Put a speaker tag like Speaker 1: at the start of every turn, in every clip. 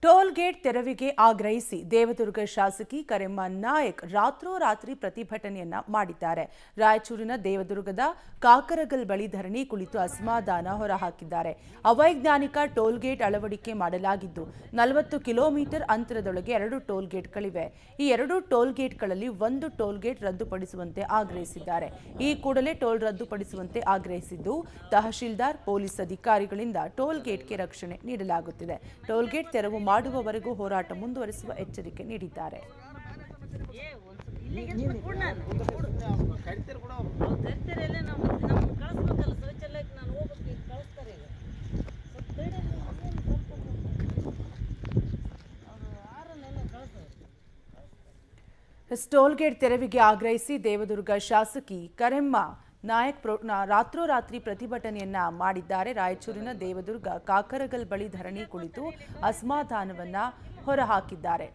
Speaker 1: Toll gate ತೆರವಿಗೆ ಆಗ್ರಹಿಸಿ ದೇವದುರ್ಗ ಶಾಸಕಿ ಕರೆಮ್ಮ ನಾಯಕ್ ರಾತ್ರೋರಾತ್ರಿ ಪ್ರತಿಭಟನೆಯನ್ನ ಮಾಡಿದ್ದಾರೆ. ರಾಯಚೂರಿನ ದೇವದುರ್ಗದ ಕಾಕರಗಲ್ ಬಳಿ ಧರಣಿ ಕುಳಿತು ಅಸಮಾಧಾನ ಹೊರಹಾಕಿದ್ದಾರೆ. ಅವೈಜ್ಞಾನಿಕ ಟೋಲ್ ಗೇಟ್ ಅಳವಡಿಕೆ ಮಾಡಲಾಗಿದ್ದು 40 ಕಿಲೋಮೀಟರ್ ಅಂತರದೊಳಗೆ 2 ಟೋಲ್ ಗೇಟ್ಗಳಿವೆ. ಈ 2 ಟೋಲ್ ಗೇಟ್ಗಳಲ್ಲಿ ಒಂದು ಟೋಲ್ ಗೇಟ್ ರದ್ದುಪಡಿಸುವಂತೆ ಆಗ್ರಹಿಸಿದ್ದಾರೆ. ಈ ಕೂಡಲೇ ಟೋಲ್ ರದ್ದುಪಡಿಸುವಂತೆ ಆಗ್ರಹಿಸಿದ್ದು ತಹಶೀಲ್ದಾರ್ ಪೊಲೀಸ್ ಅಧಿಕಾರಿಗಳಿಂದ ಟೋಲ್ ಗೇಟ್ಗೆ ರಕ್ಷಣೆ ನೀಡಲಾಗುತ್ತಿದೆ. ಟೋಲ್ ಗೇಟ್ ತೆರವು ಮಾಡುವವರೆಗೂ ಹೋರಾಟ ಮುಂದುವರಿಸುವ ಎಚ್ಚರಿಕೆ ನೀಡಿದ್ದಾರೆ. ಟೋಲ್ ಗೇಟ್ ತೆರವಿಗೆ ಆಗ್ರಹಿಸಿ ದೇವದುರ್ಗ ಶಾಸಕಿ ಕರೆಮ್ಮ ನಾಯಕ್ ರಾತ್ರೋರಾತ್ರಿ ಪ್ರತಿಭಟನೆಯನ್ನ ಮಾಡಿದ್ದಾರೆ. ರಾಯಚೂರಿನ ದೇವದುರ್ಗ ಕಾಕರಗಲ್ ಬಳಿ ಧರಣಿ ಕುಳಿತು ಅಸಮಾಧಾನವನ್ನ ಹೊರಹಾಕಿದ್ದಾರೆ.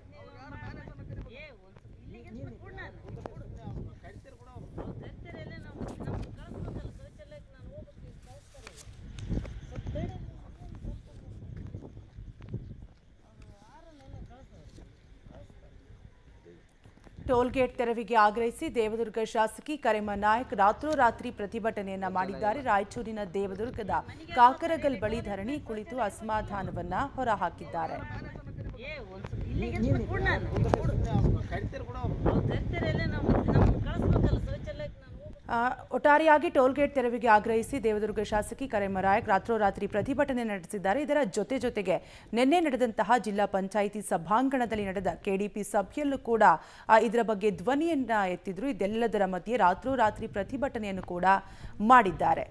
Speaker 1: ಟೋಲ್ ಗೇಟ್ ತೆರವಿಗೆ ಆಗ್ರಹಿಸಿ ದೇವದುರ್ಗ ಶಾಸಕಿ ಕರೆಮ್ಮ ನಾಯಕ್ ರಾತ್ರೋರಾತ್ರಿ ಪ್ರತಿಭಟನೆಯನ್ನ ಮಾಡಿದ್ದಾರೆ. ರಾಯಚೂರಿನ ದೇವದುರ್ಗದ ಕಾಕರಗಲ್ ಬಳಿ ಧರಣಿ ಕುಳಿತು ಅಸಮಾಧಾನವನ್ನ ಹೊರಹಾಕಿದ್ದಾರೆ. ಒಟ್ಟಾರೆಯಾಗಿ ಟೋಲ್ ಗೇಟ್ ತೆರವಿಗೆ ಆಗ್ರಹಿಸಿ ದೇವದುರ್ಗ ಶಾಸಕಿ ಕರೆಮ್ಮ ನಾಯಕ್ ರಾತ್ರೋರಾತ್ರಿ ಪ್ರತಿಭಟನೆ ನಡೆಸಿದ್ದಾರೆ. ಇದರ ಜೊತೆಗೆ ನಿನ್ನೆ ನಡೆದಂತಹ ಜಿಲ್ಲಾ ಪಂಚಾಯಿತಿ ಸಭಾಂಗಣದಲ್ಲಿ ನಡೆದ ಕೆಡಿಪಿ ಸಭೆಯಲ್ಲೂ ಕೂಡ ಇದರ ಬಗ್ಗೆ ಧ್ವನಿಯನ್ನ ಎತ್ತಿದ್ರು. ಇದೆಲ್ಲದರ ಮಧ್ಯೆ ರಾತ್ರೋರಾತ್ರಿ ಪ್ರತಿಭಟನೆಯನ್ನು ಕೂಡ ಮಾಡಿದ್ದಾರೆ.